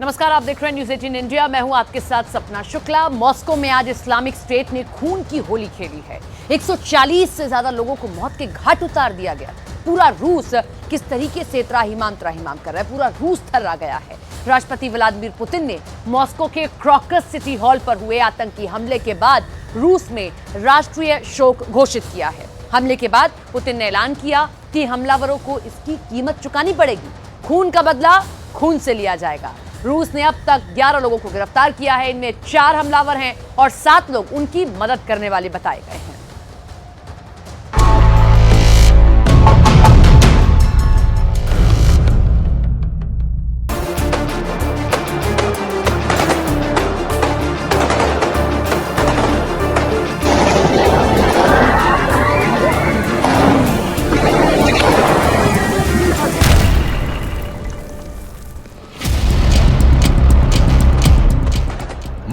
नमस्कार, आप देख रहे हैं न्यूज़ 18 इंडिया। मैं हूं आपके साथ सपना शुक्ला। मॉस्को में आज इस्लामिक स्टेट ने खून की होली खेली है। 140 से ज्यादा लोगों को मौत के घाट उतार दिया गया। पूरा रूस किस तरीके से त्राहिमाम कर रहा है, पूरा रूस थर्रा गया है। राष्ट्रपति व्लादिमीर पुतिन ने मॉस्को के क्रॉकस सिटी हॉल पर हुए आतंकी हमले के बाद रूस में राष्ट्रीय शोक घोषित किया है। हमले के बाद पुतिन ने ऐलान किया कि हमलावरों को इसकी कीमत चुकानी पड़ेगी। खून का बदला खून से लिया जाएगा। रूस ने अब तक 11 लोगों को गिरफ्तार किया है। इनमें 4 हमलावर हैं और 7 लोग उनकी मदद करने वाले बताए गए हैं।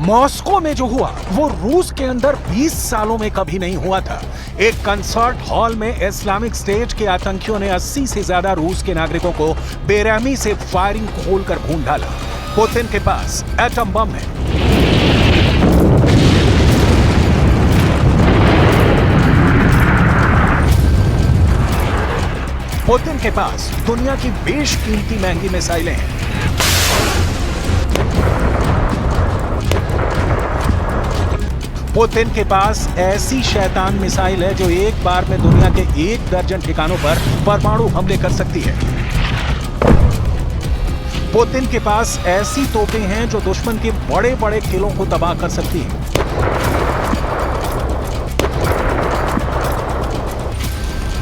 मॉस्को में जो हुआ वो रूस के अंदर 20 सालों में कभी नहीं हुआ था। एक कंसर्ट हॉल में इस्लामिक स्टेट के आतंकियों ने 80 से ज्यादा रूस के नागरिकों को बेरहमी से फायरिंग खोलकर भून डाला। पुतिन के पास एटम बम है। पुतिन के पास दुनिया की बेशकीमती महंगी मिसाइलें हैं। पुतिन के पास ऐसी शैतान मिसाइल है जो एक बार में दुनिया के 1 दर्जन ठिकानों पर परमाणु हमले कर सकती है। पुतिन के पास ऐसी तोपें हैं जो दुश्मन के बड़े बड़े किलों को तबाह कर सकती हैं।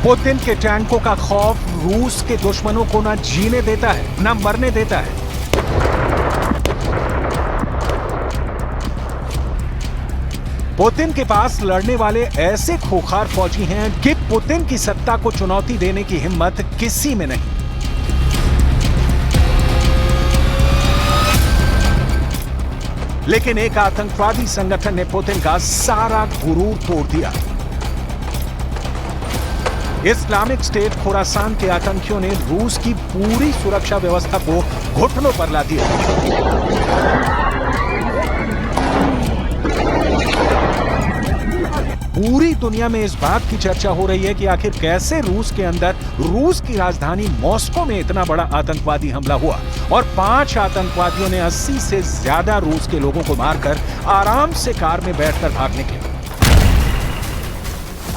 पुतिन के टैंकों का खौफ रूस के दुश्मनों को न जीने देता है न मरने देता है। पुतिन के पास लड़ने वाले ऐसे खोखार फौजी हैं कि पुतिन की सत्ता को चुनौती देने की हिम्मत किसी में नहीं। लेकिन एक आतंकवादी संगठन ने पुतिन का सारा गुरूर तोड़ दिया। इस्लामिक स्टेट खुरासान के आतंकियों ने रूस की पूरी सुरक्षा व्यवस्था को घुटनों पर ला दिया। पूरी दुनिया में इस बात की चर्चा हो रही है कि आखिर कैसे रूस के अंदर रूस की राजधानी मॉस्को में इतना बड़ा आतंकवादी हमला हुआ और 5 आतंकवादियों ने 80 से ज्यादा रूस के लोगों को मारकर आराम से कार में बैठकर भाग निकले।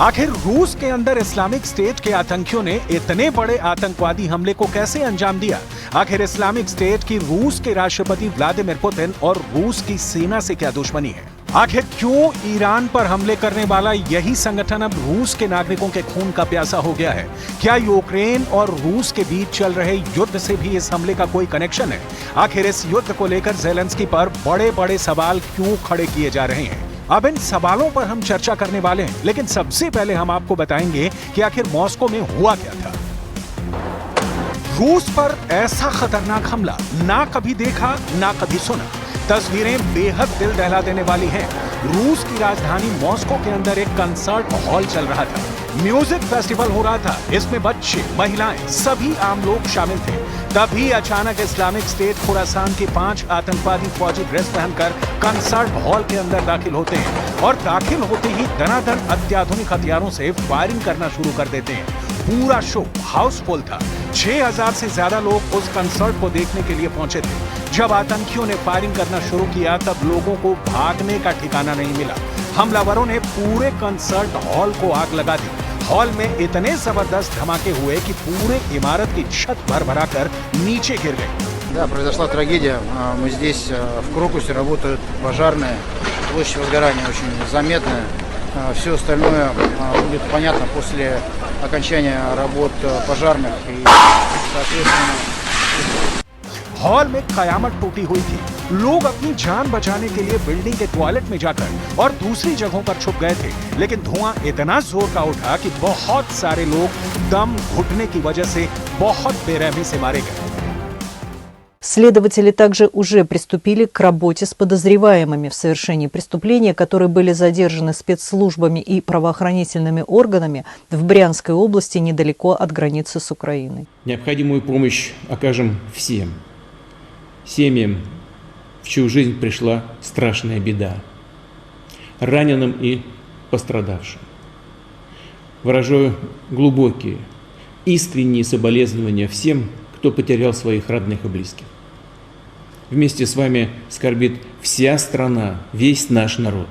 आखिर रूस के अंदर इस्लामिक स्टेट के आतंकियों ने इतने बड़े आतंकवादी हमले को कैसे अंजाम दिया? आखिर इस्लामिक स्टेट की रूस के राष्ट्रपति व्लादिमीर पुतिन और रूस की सेना से क्या दुश्मनी है? आखिर क्यों ईरान पर हमले करने वाला यही संगठन अब रूस के नागरिकों के खून का प्यासा हो गया है? क्या यूक्रेन और रूस के बीच चल रहे युद्ध से भी इस हमले का कोई कनेक्शन है? आखिर इस युद्ध को लेकर ज़ेलेंस्की पर बड़े बड़े सवाल क्यों खड़े किए जा रहे हैं? अब इन सवालों पर हम चर्चा करने वाले हैं, लेकिन सबसे पहले हम आपको बताएंगे कि आखिर मॉस्को में हुआ क्या था। रूस पर ऐसा खतरनाक हमला ना कभी देखा ना कभी सुना। तस्वीरें बेहद दिल दहला देने वाली हैं। रूस की राजधानी मॉस्को के अंदर एक कंसर्ट हॉल चल रहा था। म्यूजिक फेस्टिवल हो रहा था। इसमें बच्चे, महिलाएं, सभी आम लोग शामिल थे। तभी अचानक इस्लामिक स्टेट खुरासान के 5 आतंकवादी फौजी ड्रेस पहनकर कंसर्ट हॉल के अंदर दाखिल होते हैं और दाखिल होते ही धनाधन अत्याधुनिक हथियारों से फायरिंग करना शुरू कर देते हैं। पूरा शो हाउसफुल था। 6000 से ज्यादा लोग उस कंसर्ट को देखने के लिए पहुंचे थे। जब आतंकियों ने फायरिंग करना शुरू किया तब लोगों को भागने का ठिकाना नहीं मिला। हमलावरों ने पूरे कंसर्ट हॉल को आग लगा दी। हॉल में इतने जबरदस्त धमाके हुए कि पूरे इमारत की छत भर-भराकर नीचे गिर गई। Да, произошла трагедия. Мы здесь в Крокусе работают пожарные. Площадь возгорания очень заметная. Все остальное будет понятно после окончания работ пожарных и, соответственно, हॉल में कयामत टूटी हुई थी। लोग अपनी जान बचाने के लिए बिल्डिंग के टॉयलेट में जाकर और दूसरी जगहों पर छुप गए थे, लेकिन धुआं इतना जोर का उठा कि बहुत सारे लोग दम घुटने की वजह से बहुत बेरहमी से मारे गए। Следователи также уже приступили к работе с подозреваемыми в совершении преступления, которые были задержаны спецслужбами и правоохранительными органами в Брянской области недалеко от границы с Украиной. Необходимую помощь окажем всем семьям в чью жизнь пришла страшная беда, раненым и пострадавшим. Выражаю глубокие, искренние соболезнования всем, кто потерял своих родных и близких. Вместе с вами скорбит вся страна, весь наш народ.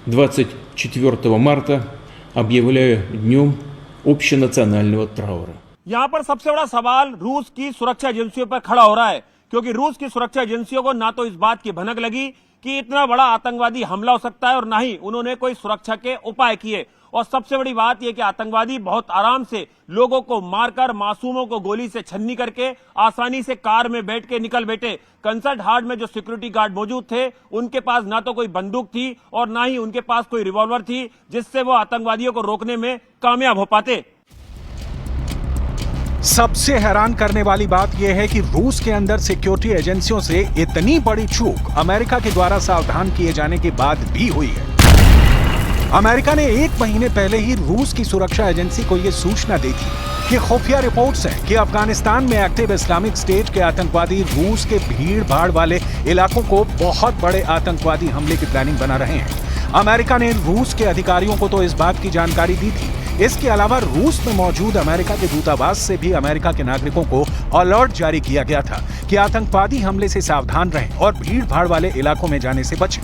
24 марта объявляю днем общенационального траура. यहाँ पर सबसे बड़ा सवाल रूस की सुरक्षा एजेंसियों पर खड़ा हो रहा है, क्योंकि रूस की सुरक्षा एजेंसियों को ना तो इस बात की भनक लगी कि इतना बड़ा आतंकवादी हमला हो सकता है और ना ही उन्होंने कोई सुरक्षा के उपाय किए। और सबसे बड़ी बात यह कि आतंकवादी बहुत आराम से लोगों को मारकर, मासूमों को गोली से छन्नी करके आसानी से कार में बैठ के निकल बैठे। कंसर्ट हॉल में जो सिक्योरिटी गार्ड मौजूद थे, उनके पास ना तो कोई बंदूक थी और ना ही उनके पास कोई रिवॉल्वर थी जिससे वो आतंकवादियों को रोकने में कामयाब हो पाते। सबसे हैरान करने वाली बात यह है कि रूस के अंदर सिक्योरिटी एजेंसियों से इतनी बड़ी चूक अमेरिका के द्वारा सावधान किए जाने के बाद भी हुई है। अमेरिका ने 1 महीने पहले ही रूस की सुरक्षा एजेंसी को यह सूचना दी थी कि खुफिया रिपोर्ट्स हैं कि अफगानिस्तान में एक्टिव इस्लामिक स्टेट के आतंकवादी रूस के भीड़ भाड़ वाले इलाकों को बहुत बड़े आतंकवादी हमले की प्लानिंग बना रहे हैं। अमेरिका ने रूस के अधिकारियों को तो इस बात की जानकारी दी थी। इसके अलावा रूस में मौजूद अमेरिका के दूतावास से भी अमेरिका के नागरिकों को अलर्ट जारी किया गया था कि आतंकवादी हमले से सावधान रहें और भीड़ भाड़ वाले इलाकों में जाने से बचें।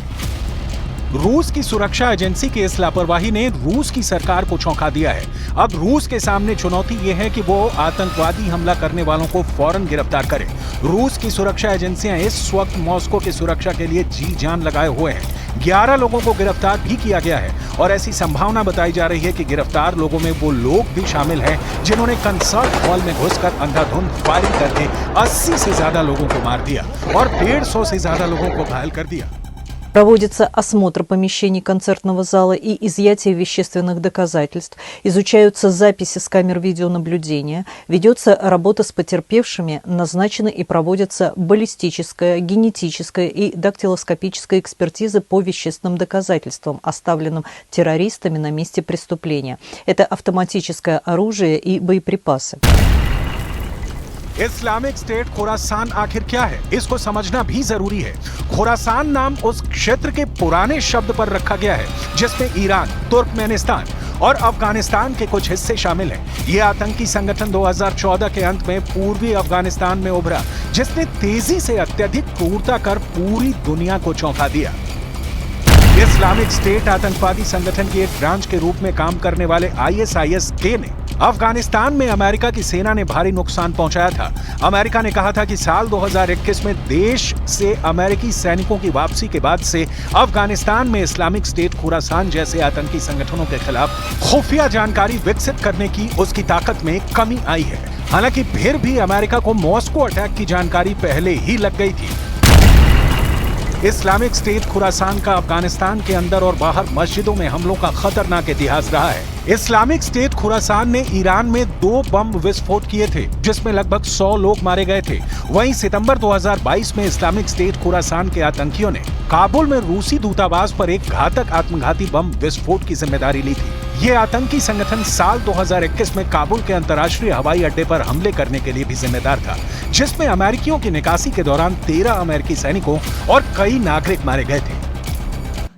रूस की सुरक्षा एजेंसी की इस लापरवाही ने रूस की सरकार को चौंका दिया है। अब रूस के सामने चुनौती यह है कि वो आतंकवादी हमला करने वालों को फौरन गिरफ्तार करे। रूस की सुरक्षा एजेंसियां इस वक्त मॉस्को की सुरक्षा के लिए जी जान लगाए हुए हैं। 11 लोगों को गिरफ्तार भी किया गया है और ऐसी संभावना बताई जा रही है कि गिरफ्तार लोगों में वो लोग भी शामिल हैं जिन्होंने कंसर्ट हॉल में घुसकर अंधाधुंध फायरिंग करके 80 से ज्यादा लोगों को मार दिया और 150 से ज्यादा लोगों को घायल कर दिया। Проводится осмотр помещений концертного зала и изъятие вещественных доказательств, изучаются записи с камер видеонаблюдения, ведется работа с потерпевшими, назначены и проводятся баллистическая, генетическая и дактилоскопическая экспертизы по вещественным доказательствам, оставленным террористами на месте преступления. Это автоматическое оружие и боеприпасы. इस्लामिक स्टेट खुरासान आखिर क्या है, इसको समझना भी जरूरी है। खुरासान नाम उस क्षेत्र के पुराने शब्द पर रखा गया है जिसमें ईरान, तुर्कमेनिस्तान और अफगानिस्तान के कुछ हिस्से शामिल हैं। यह आतंकी संगठन 2014 के अंत में पूर्वी अफगानिस्तान में उभरा, जिसने तेजी से अत्यधिक क्रूरता कर पूरी दुनिया को चौंका दिया। इस्लामिक स्टेट आतंकवादी संगठन की एक ब्रांच के रूप में काम करने वाले ISIS-K ने अफगानिस्तान में अमेरिका की सेना ने भारी नुकसान पहुंचाया था। अमेरिका ने कहा था कि साल 2021 में देश से अमेरिकी सैनिकों की वापसी के बाद से अफगानिस्तान में इस्लामिक स्टेट खुरासान जैसे आतंकी संगठनों के खिलाफ खुफिया जानकारी विकसित करने की उसकी ताकत में कमी आई है। हालांकि फिर भी अमेरिका को मॉस्को अटैक की जानकारी पहले ही लग गई थी। इस्लामिक स्टेट खुरासान का अफगानिस्तान के अंदर और बाहर मस्जिदों में हमलों का खतरनाक इतिहास रहा है। इस्लामिक स्टेट खुरासान ने ईरान में 2 बम विस्फोट किए थे जिसमें लगभग 100 लोग मारे गए थे। वहीं सितंबर 2022 में इस्लामिक स्टेट खुरासान के आतंकियों ने काबुल में रूसी दूतावास पर एक घातक आत्मघाती बम विस्फोट की जिम्मेदारी ली थी। ये आतंकी संगठन साल 2021 में काबुल के अंतर्राष्ट्रीय हवाई अड्डे पर हमले करने के लिए भी जिम्मेदार था, जिसमें अमेरिकियों की निकासी के दौरान 13 अमेरिकी सैनिकों और कई नागरिक मारे गए थे।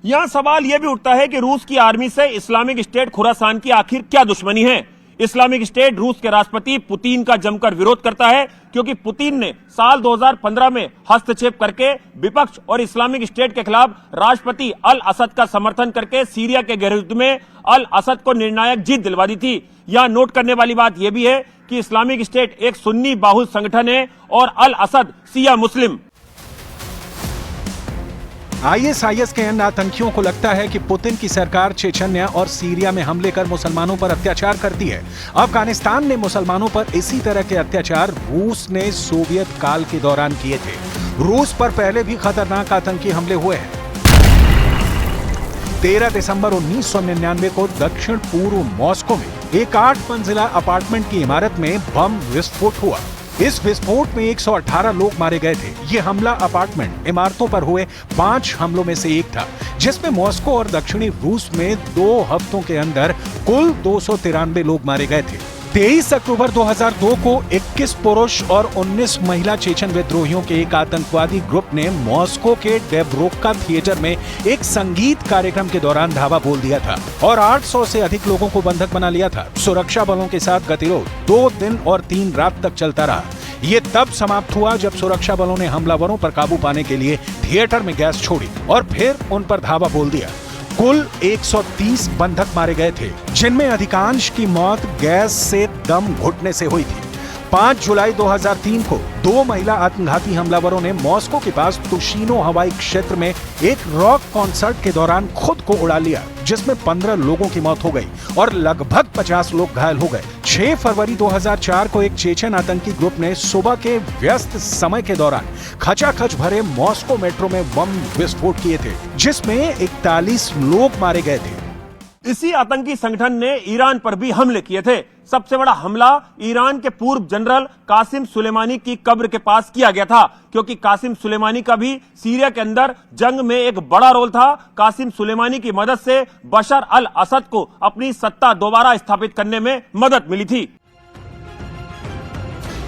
यहां सवाल यह भी उठता है कि रूस की आर्मी से इस्लामिक स्टेट खुरासान की आखिर क्या दुश्मनी है। इस्लामिक स्टेट रूस के राष्ट्रपति पुतिन का जमकर विरोध करता है, क्योंकि पुतिन ने साल 2015 में हस्तक्षेप करके विपक्ष और इस्लामिक स्टेट के खिलाफ राष्ट्रपति अल असद का समर्थन करके सीरिया के गृहयुद्ध में अल असद को निर्णायक जीत दिलवा दी थी। यहां नोट करने वाली बात यह भी है कि इस्लामिक स्टेट एक सुन्नी बाहुल संगठन है और अल असद शिया मुस्लिम। ISIS के इन आतंकियों को लगता है कि पुतिन की सरकार चेचन्या और सीरिया में हमले कर मुसलमानों पर अत्याचार करती है। अफगानिस्तान में मुसलमानों पर इसी तरह के अत्याचार रूस ने सोवियत काल के दौरान किए थे। रूस पर पहले भी खतरनाक आतंकी हमले हुए हैं। 13 दिसंबर 1999 को दक्षिण पूर्व मॉस्को में एक 8 मंजिला अपार्टमेंट की इमारत में बम विस्फोट हुआ। इस विस्फोट में 118 लोग मारे गए थे। ये हमला अपार्टमेंट इमारतों पर हुए 5 हमलों में से एक था, जिसमें मॉस्को और दक्षिणी रूस में 2 हफ्तों के अंदर कुल 293 लोग मारे गए थे। 23 अक्टूबर 2002 को 21 पुरुष और 19 महिला चेचन विद्रोहियों के एक आतंकवादी ग्रुप ने मॉस्को के डेब्रोक्का थिएटर में एक संगीत कार्यक्रम के दौरान धावा बोल दिया था और 800 से अधिक लोगों को बंधक बना लिया था। सुरक्षा बलों के साथ गतिरोध 2 दिन और 3 रात तक चलता रहा। ये तब समाप्त हुआ जब सुरक्षा बलों ने हमलावरों पर काबू पाने के लिए थिएटर में गैस छोड़ी और फिर उन पर धावा बोल दिया। कुल 130 बंधक मारे गए थे, जिनमें अधिकांश की मौत गैस से दम घुटने से हुई थी। 5 जुलाई 2003 को 2 महिला आत्मघाती हमलावरों ने मॉस्को के पास तुशिनो हवाई क्षेत्र में एक रॉक कॉन्सर्ट के दौरान खुद को उड़ा लिया, जिसमें 15 लोगों की मौत हो गई और लगभग 50 लोग घायल हो गए। 6 फरवरी 2004 को एक चेचन आतंकी ग्रुप ने सुबह के व्यस्त समय के दौरान खचाखच भरे मॉस्को मेट्रो में बम विस्फोट किए थे, जिसमें 41 लोग मारे गए थे। इसी आतंकी संगठन ने ईरान पर भी हमले किए थे। सबसे बड़ा हमला ईरान के पूर्व जनरल कासिम सुलेमानी की कब्र के पास किया गया था, क्योंकि कासिम सुलेमानी का भी सीरिया के अंदर जंग में एक बड़ा रोल था। कासिम सुलेमानी की मदद से बशर अल असद को अपनी सत्ता दोबारा स्थापित करने में मदद मिली थी।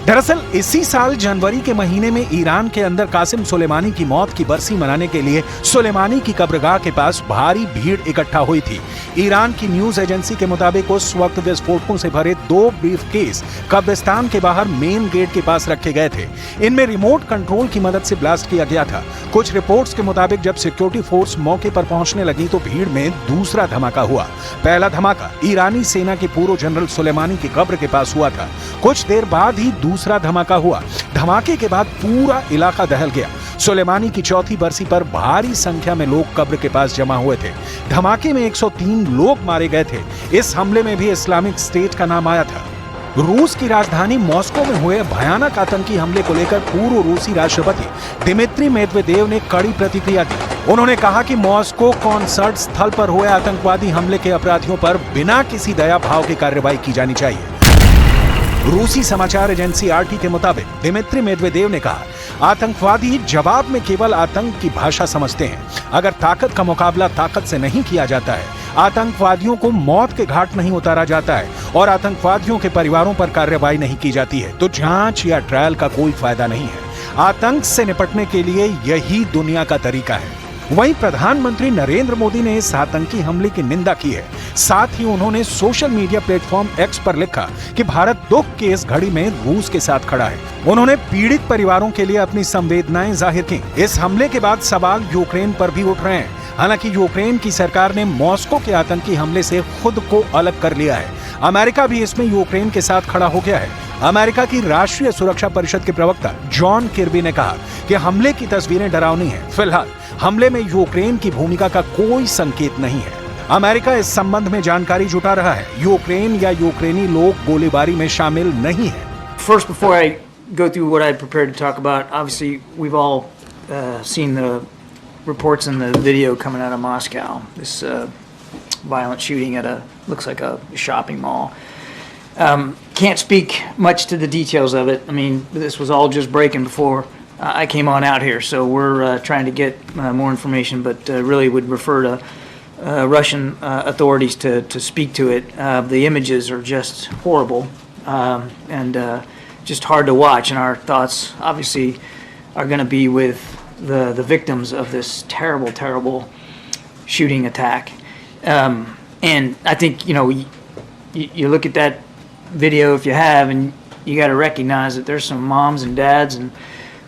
दरअसल इसी साल जनवरी के महीने में ईरान के अंदर कासिम सुलेमानी की मौत की बरसी मनाने के लिए सुलेमानी की कब्रगाह के पास भारी भीड़ इकट्ठा हुई थी। ईरान की न्यूज एजेंसी के मुताबिक उस वक्त विस्फोटकों से भरे 2 ब्रीफकेस कब्रिस्तान के बाहर मेन गेट के पास रखे गए थे। इनमें रिमोट कंट्रोल की मदद से ब्लास्ट किया गया था। कुछ रिपोर्ट्स के मुताबिक जब सिक्योरिटी फोर्स मौके पर पहुंचने लगी तो भीड़ में दूसरा धमाका हुआ। पहला धमाका ईरानी सेना के पूर्व जनरल सुलेमानी की कब्र के पास हुआ था। कुछ देर बाद ही दूसरा धमाका हुआ। धमाके के बाद पूरा इलाका दहल गया। सुलेमानी की चौथी बरसी पर भारी संख्या में लोग कब्र के पास जमा हुए थे। धमाके में 103 लोग मारे गए थे। इस हमले में भी इस्लामिक स्टेट का नाम आया था। रूस की राजधानी मॉस्को में हुए भयानक आतंकी हमले को लेकर पूर्व रूसी राष्ट्रपति दिमित्री मेदवेदेव ने कड़ी प्रतिक्रिया दी। उन्होंने कहा कि मॉस्को कॉन्सर्ट स्थल पर हुए आतंकवादी हमले के अपराधियों पर बिना किसी दया भाव की कार्रवाई की जानी चाहिए। रूसी समाचार एजेंसी आरटी के मुताबिक दिमित्री मेदवेदेव ने कहा, आतंकवादी जवाब में केवल आतंक की भाषा समझते हैं। अगर ताकत का मुकाबला ताकत से नहीं किया जाता है, आतंकवादियों को मौत के घाट नहीं उतारा जाता है और आतंकवादियों के परिवारों पर कार्रवाई नहीं की जाती है, तो जांच या ट्रायल का कोई फायदा नहीं है। आतंक से निपटने के लिए यही दुनिया का तरीका है। वहीं प्रधानमंत्री नरेंद्र मोदी ने इस आतंकी हमले की निंदा की है। साथ ही उन्होंने सोशल मीडिया प्लेटफॉर्म एक्स पर लिखा कि भारत दुख की इस घड़ी में रूस के साथ खड़ा है। उन्होंने पीड़ित परिवारों के लिए अपनी संवेदनाएं जाहिर की। इस हमले के बाद सवाल यूक्रेन पर भी उठ रहे हैं। हालांकि यूक्रेन की सरकार ने मॉस्को के आतंकी हमले से खुद को अलग कर लिया है। अमेरिका भी इसमें यूक्रेन के साथ खड़ा हो गया है। अमेरिका की राष्ट्रीय सुरक्षा परिषद के प्रवक्ता जॉन किर्बी ने कहा कि हमले की तस्वीरें डरावनी हैं। फिलहाल हमले में यूक्रेन की भूमिका का कोई संकेत नहीं है। अमेरिका इस संबंध में जानकारी जुटा रहा है। यूक्रेन या यूक्रेनी लोग गोलीबारी में शामिल नहीं है। First, before I go through what I prepared to talk about, obviously we've all seen the reports in the video coming out of Moscow. This violent shooting at looks like a shopping mall. Can't speak much to the details of it. I mean, this was all just breaking before I came on out here, so we're trying to get more information, but really would refer to Russian authorities to speak to it. The images are just horrible and just hard to watch, and our thoughts obviously are going to be with the victims of this terrible, terrible shooting attack. And I think, you know, you look at that video if you have, and you got to recognize that there's some moms and dads and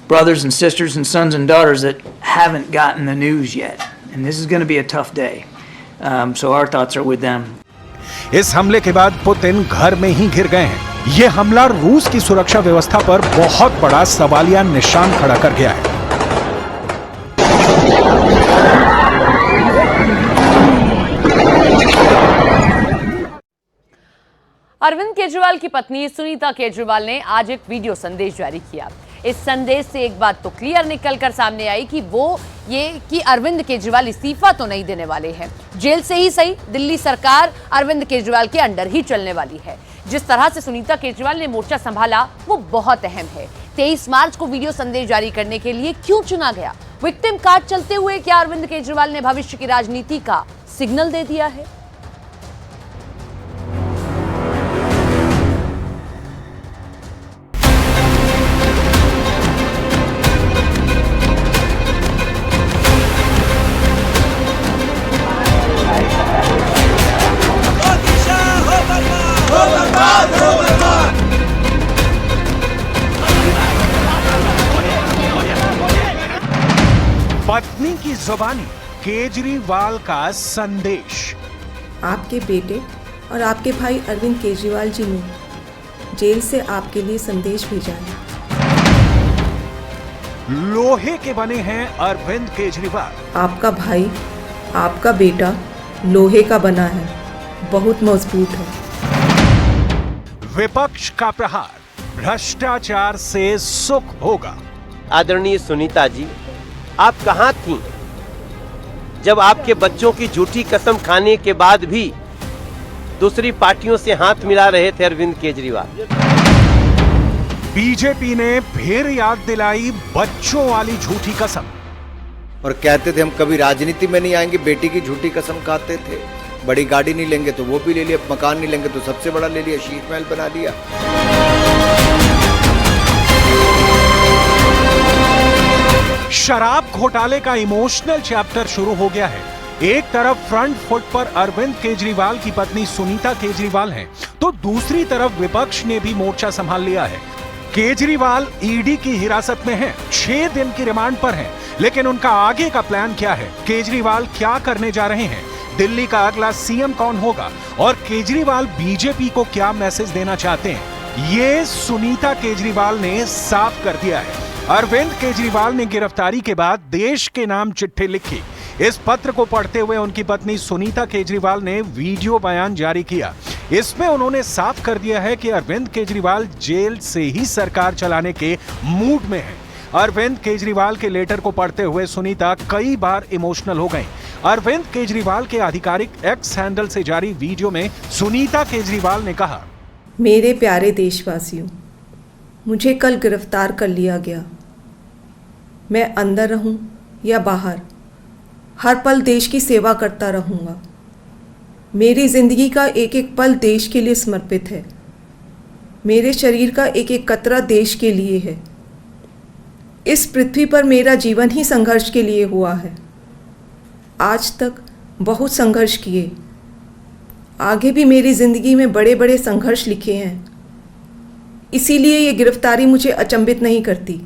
brothers and sisters and sons and daughters that haven't gotten the news yet, and this is going to be a tough day. So our thoughts are with them. इस हमले के बाद Putin घर में ही घिर गए हैं। ये हमला रूस की सुरक्षा व्यवस्था पर बहुत बड़ा सवालिया निशान खड़ा कर गया है। अरविंद केजरीवाल की पत्नी सुनीता केजरीवाल ने आज एक वीडियो संदेश जारी किया। इस संदेश से एक बात तो क्लियर निकलकर सामने आई कि अरविंद केजरीवाल इस्तीफा तो नहीं देने वाले हैं। जेल से ही सही, दिल्ली सरकार अरविंद केजरीवाल के अंडर ही चलने वाली है। जिस तरह से सुनीता केजरीवाल ने मोर्चा संभाला वो बहुत अहम है। 23 मार्च को वीडियो संदेश जारी करने के लिए क्यों चुना गया? विक्टिम कार्ड चलते हुए क्या अरविंद केजरीवाल ने भविष्य की राजनीति का सिग्नल दे दिया है? पत्नी की जुबानी केजरीवाल का संदेश। आपके बेटे और आपके भाई अरविंद केजरीवाल जी ने जेल से आपके लिए संदेश भेजा है। लोहे के बने हैं अरविंद केजरीवाल। आपका भाई, आपका बेटा लोहे का बना है, बहुत मजबूत है। विपक्ष का प्रहार, भ्रष्टाचार से सुख होगा। आदरणीय सुनीता जी, आप कहां थीं जब आपके बच्चों की झूठी कसम खाने के बाद भी दूसरी पार्टियों से हाथ मिला रहे थे अरविंद केजरीवाल? बीजेपी ने फिर याद दिलाई बच्चों वाली झूठी कसम। और कहते थे हम कभी राजनीति में नहीं आएंगे, बेटी की झूठी कसम खाते थे। बड़ी गाड़ी नहीं लेंगे तो वो भी ले लिया, मकान नहीं लेंगे तो सबसे बड़ा ले लिया, शीश महल बना लिया। शराब घोटाले का इमोशनल चैप्टर शुरू हो गया है। एक तरफ फ्रंट फुट पर अरविंद केजरीवाल की पत्नी सुनीता केजरीवाल हैं, तो दूसरी तरफ विपक्ष ने भी मोर्चा संभाल लिया है। केजरीवाल ईडी की हिरासत में हैं, 6 दिन की रिमांड पर हैं, लेकिन उनका आगे का प्लान क्या है? केजरीवाल क्या करने जा रहे हैं? दिल्ली का अगला सीएम कौन होगा? और केजरीवाल बीजेपी को क्या मैसेज देना चाहते हैं? ये सुनीता केजरीवाल ने साफ कर दिया है। अरविंद केजरीवाल ने गिरफ्तारी के बाद देश के नाम चिट्ठी लिखी। इस पत्र को पढ़ते हुए उनकी पत्नी सुनीता केजरीवाल ने वीडियो बयान जारी किया। इसमें उन्होंने साफ कर दिया है कि अरविंद केजरीवाल जेल से ही सरकार चलाने के मूड में हैं। अरविंद केजरीवाल के लेटर को पढ़ते हुए सुनीता कई बार इमोशनल हो गईं। अरविंद केजरीवाल के आधिकारिक एक्स हैंडल से जारी वीडियो में सुनीता केजरीवाल ने कहा, मेरे प्यारे देशवासियों, मुझे कल गिरफ्तार कर लिया गया। मैं अंदर रहूं या बाहर, हर पल देश की सेवा करता रहूंगा। मेरी जिंदगी का एक एक पल देश के लिए समर्पित है। मेरे शरीर का एक एक कतरा देश के लिए है। इस पृथ्वी पर मेरा जीवन ही संघर्ष के लिए हुआ है। आज तक बहुत संघर्ष किए, आगे भी मेरी जिंदगी में बड़े बड़े संघर्ष लिखे हैं। इसीलिए ये गिरफ्तारी मुझे अचंभित नहीं करती।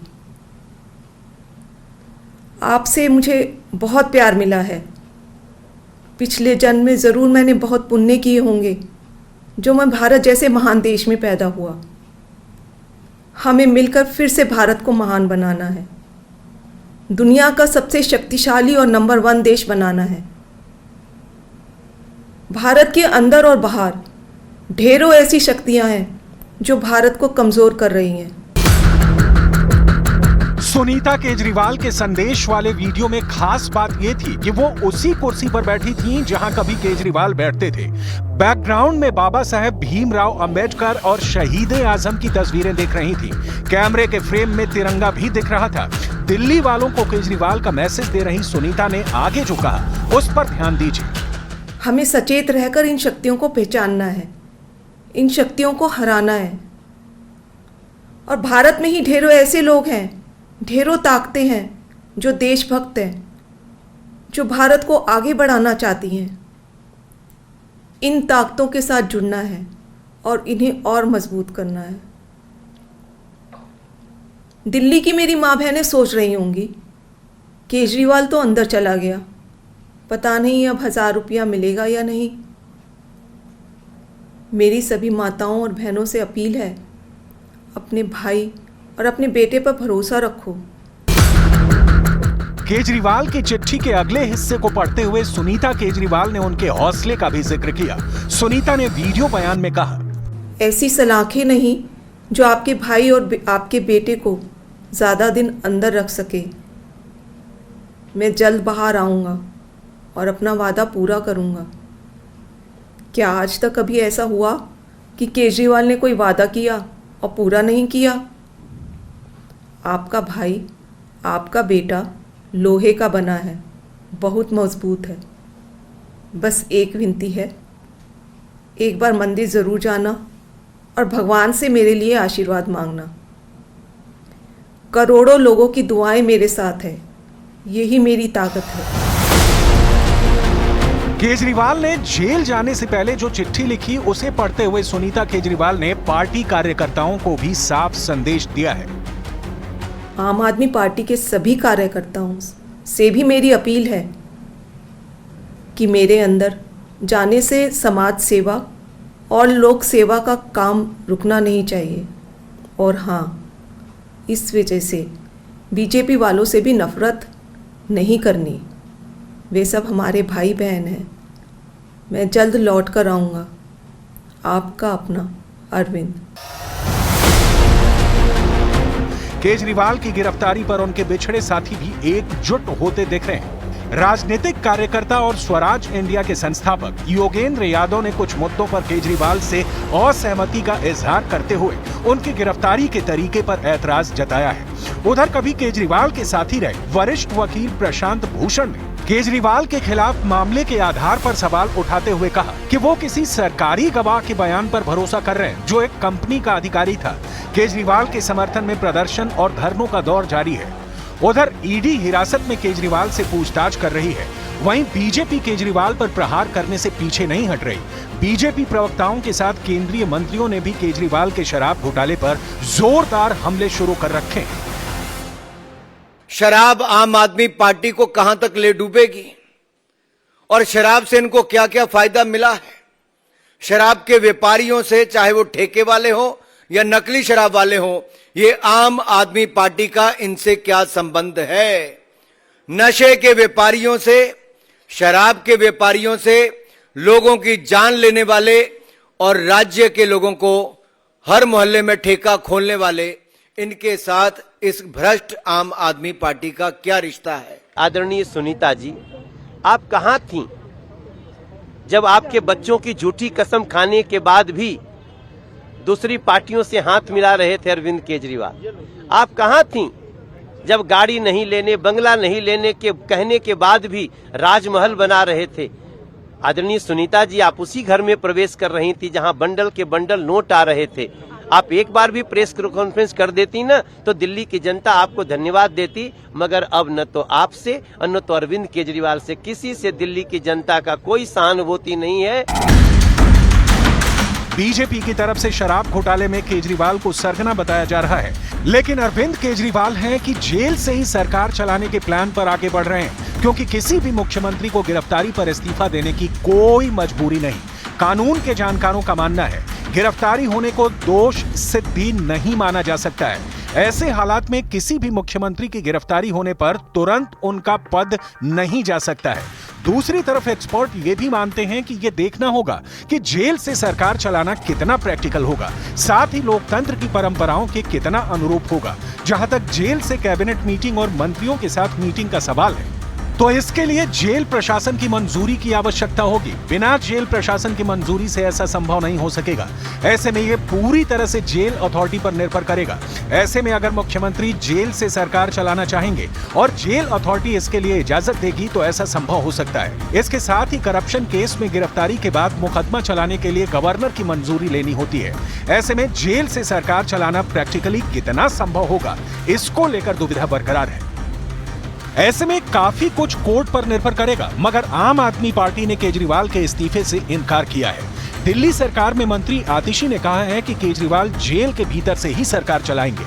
आपसे मुझे बहुत प्यार मिला है। पिछले जन्म में ज़रूर मैंने बहुत पुण्य किए होंगे जो मैं भारत जैसे महान देश में पैदा हुआ। हमें मिलकर फिर से भारत को महान बनाना है, दुनिया का सबसे शक्तिशाली और नंबर 1 देश बनाना है। भारत के अंदर और बाहर ढेरों ऐसी शक्तियां हैं जो भारत को कमज़ोर कर रही हैं। सुनीता केजरीवाल के संदेश वाले वीडियो में खास बात यह थी कि वो उसी कुर्सी पर बैठी थीं जहां कभी केजरीवाल बैठते थे। बैकग्राउंड में बाबा साहेब भीमराव अंबेडकर और शहीद-ए आजम की तस्वीरें दिख रही थी। कैमरे के फ्रेम में तिरंगा भी दिख रहा था। दिल्ली वालों को केजरीवाल का मैसेज दे रही सुनीता ने आगे जो कहा उस पर ध्यान दीजिए। हमें सचेत रहकर इन शक्तियों को पहचानना है, इन शक्तियों को हराना है। और भारत में ही ढेरों ऐसे लोग हैं, ढेरों ताकतें हैं जो देशभक्त हैं, जो भारत को आगे बढ़ाना चाहती हैं। इन ताकतों के साथ जुड़ना है और इन्हें और मजबूत करना है। दिल्ली की मेरी माँ बहनें सोच रही होंगी, केजरीवाल तो अंदर चला गया, पता नहीं अब 1000 रुपया मिलेगा या नहीं। मेरी सभी माताओं और बहनों से अपील है, अपने भाई और अपने बेटे पर भरोसा रखो। केजरीवाल की चिट्ठी के अगले हिस्से को पढ़ते हुए सुनीता केजरीवाल ने उनके हौसले का भी जिक्र किया। सुनीता ने वीडियो बयान में कहा, ऐसी सलाखें नहीं जो आपके भाई और आपके बेटे को ज़्यादा दिन अंदर रख सके। मैं जल्द बाहर आऊँगा और अपना वादा पूरा करूँगा। क्या आज तक कभी ऐसा हुआ कि केजरीवाल ने कोई वादा किया और पूरा नहीं किया? आपका भाई, आपका बेटा लोहे का बना है, बहुत मजबूत है। बस एक विनती है, एक बार मंदिर ज़रूर जाना और भगवान से मेरे लिए आशीर्वाद मांगना। करोड़ों लोगों की दुआएं मेरे साथ है, यही मेरी ताकत है। केजरीवाल ने जेल जाने से पहले जो चिट्ठी लिखी उसे पढ़ते हुए सुनीता केजरीवाल ने पार्टी कार्यकर्ताओं को भी साफ संदेश दिया है। आम आदमी पार्टी के सभी कार्यकर्ताओं से भी मेरी अपील है कि मेरे अंदर जाने से समाज सेवा और लोक सेवा का काम रुकना नहीं चाहिए। और हाँ, इस वजह से बीजेपी वालों से भी नफ़रत नहीं करनी। वे सब हमारे भाई बहन हैं। मैं जल्द लौट कर आऊँगा। आपका अपना अरविंद। केजरीवाल की गिरफ्तारी पर उनके बिछड़े साथी भी एकजुट होते दिख रहे हैं। राजनीतिक कार्यकर्ता और स्वराज इंडिया के संस्थापक योगेंद्र यादव ने कुछ मुद्दों पर केजरीवाल से असहमति का इजहार करते हुए उनकी गिरफ्तारी के तरीके पर ऐतराज जताया है। उधर कभी केजरीवाल के साथी रहे वरिष्ठ वकील प्रशांत भूषण ने केजरीवाल के खिलाफ मामले के आधार पर सवाल उठाते हुए कहा कि वो किसी सरकारी गवाह के बयान पर भरोसा कर रहे हैं जो एक कंपनी का अधिकारी था। केजरीवाल के समर्थन में प्रदर्शन और धरनों का दौर जारी है। उधर ईडी हिरासत में केजरीवाल से पूछताछ कर रही है। वहीं बीजेपी केजरीवाल पर प्रहार करने से पीछे नहीं हट रही। बीजेपी प्रवक्ताओं के साथ केंद्रीय मंत्रियों ने भी केजरीवाल के शराब घोटाले पर जोरदार हमले शुरू कर रखे हैं। शराब आम आदमी पार्टी को कहां तक ले डूबेगी और शराब से इनको क्या क्या फायदा मिला है। शराब के व्यापारियों से, चाहे वो ठेके वाले हो या नकली शराब वाले हो, ये आम आदमी पार्टी का इनसे क्या संबंध है। नशे के व्यापारियों से, शराब के व्यापारियों से, लोगों की जान लेने वाले और राज्य के लोगों को हर मोहल्ले में ठेका खोलने वाले, इनके साथ इस भ्रष्ट आम आदमी पार्टी का क्या रिश्ता है। आदरणीय सुनीता जी, आप कहां थीं जब आपके बच्चों की झूठी कसम खाने के बाद भी दूसरी पार्टियों से हाथ मिला रहे थे अरविंद केजरीवाल? आप कहां थीं जब गाड़ी नहीं लेने, बंगला नहीं लेने के कहने के बाद भी राजमहल बना रहे थे? आदरणीय सुनीता जी, आप उसी घर में प्रवेश कर रही थी जहां बंडल के बंडल नोट आ रहे थे। आप एक बार भी प्रेस कॉन्फ्रेंस कर देती ना तो दिल्ली की जनता आपको धन्यवाद देती, मगर अब न तो आपसे और न तो अरविंद केजरीवाल से किसी से दिल्ली की जनता का कोई सहानुभूति नहीं है। बीजेपी की तरफ से शराब घोटाले में केजरीवाल को सरगना बताया जा रहा है, लेकिन अरविंद केजरीवाल हैं कि जेल से ही सरकार चलाने के प्लान पर आगे बढ़ रहे हैं, क्योंकि किसी भी मुख्यमंत्री को गिरफ्तारी पर इस्तीफा देने की कोई मजबूरी नहीं। कानून के जानकारों का मानना है गिरफ्तारी होने को दोष सिद्धि नहीं माना जा सकता है। ऐसे हालात में किसी भी मुख्यमंत्री की गिरफ्तारी होने पर तुरंत उनका पद नहीं जा सकता है। दूसरी तरफ एक्सपर्ट ये भी मानते हैं कि ये देखना होगा कि जेल से सरकार चलाना कितना प्रैक्टिकल होगा, साथ ही लोकतंत्र की परंपराओं के कितना अनुरूप होगा। जहां तक जेल से कैबिनेट मीटिंग और मंत्रियों के साथ मीटिंग का सवाल है, तो इसके लिए जेल प्रशासन की मंजूरी की आवश्यकता होगी। बिना जेल प्रशासन की मंजूरी से ऐसा संभव नहीं हो सकेगा। ऐसे में ये पूरी तरह से जेल अथॉरिटी पर निर्भर करेगा। ऐसे में अगर मुख्यमंत्री जेल से सरकार चलाना चाहेंगे और जेल अथॉरिटी इसके लिए इजाजत देगी तो ऐसा संभव हो सकता है। इसके साथ ही करप्शन केस में गिरफ्तारी के बाद मुकदमा चलाने के लिए गवर्नर की मंजूरी लेनी होती है। ऐसे में जेल से सरकार चलाना प्रैक्टिकली कितना संभव होगा, इसको लेकर दुविधा बरकरार है। ऐसे में काफी कुछ कोर्ट पर निर्भर करेगा, मगर आम आदमी पार्टी ने केजरीवाल के इस्तीफे से इनकार किया है। दिल्ली सरकार में मंत्री आतिशी ने कहा है कि केजरीवाल जेल के भीतर से ही सरकार चलाएंगे।